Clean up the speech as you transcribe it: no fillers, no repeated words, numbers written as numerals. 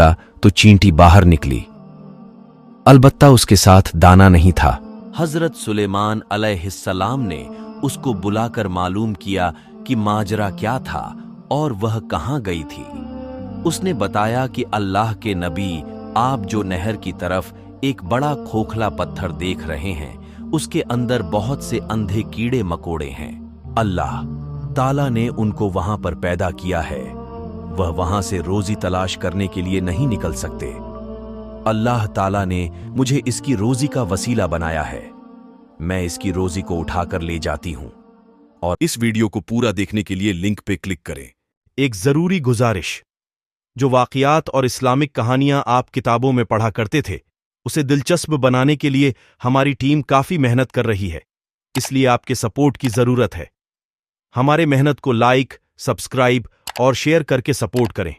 तो चींटी बाहर निकली। अलबत्ता उसके साथ दाना नहीं था। हजरत सुलेमान अलैहिस्सलाम ने उसको बुलाकर मालूम किया कि माजरा क्या था और वह कहाँ गई थी। उसने बताया कि अल्लाह के नबी, आप जो नहर की तरफ एक बड़ा खोखला पत्थर देख रहे हैं, उसके अंदर बहुत से अंधे कीड़े मकोड़े हैं। अल्लाह ताला ने उनको वहां पर पैदा किया है। वह वहां से रोजी तलाश करने के लिए नहीं निकल सकते। अल्लाह ताला ने मुझे इसकी रोजी का वसीला बनाया है। मैं इसकी रोजी को उठाकर ले जाती हूं। और इस वीडियो को पूरा देखने के लिए लिंक पे क्लिक करें। एक जरूरी गुजारिश, जो वाक़ियात और इस्लामिक कहानियां आप किताबों में पढ़ा करते थे, उसे दिलचस्प बनाने के लिए हमारी टीम काफी मेहनत कर रही है। इसलिए आपके सपोर्ट की जरूरत है। हमारे मेहनत को लाइक, सब्सक्राइब और शेयर करके सपोर्ट करें।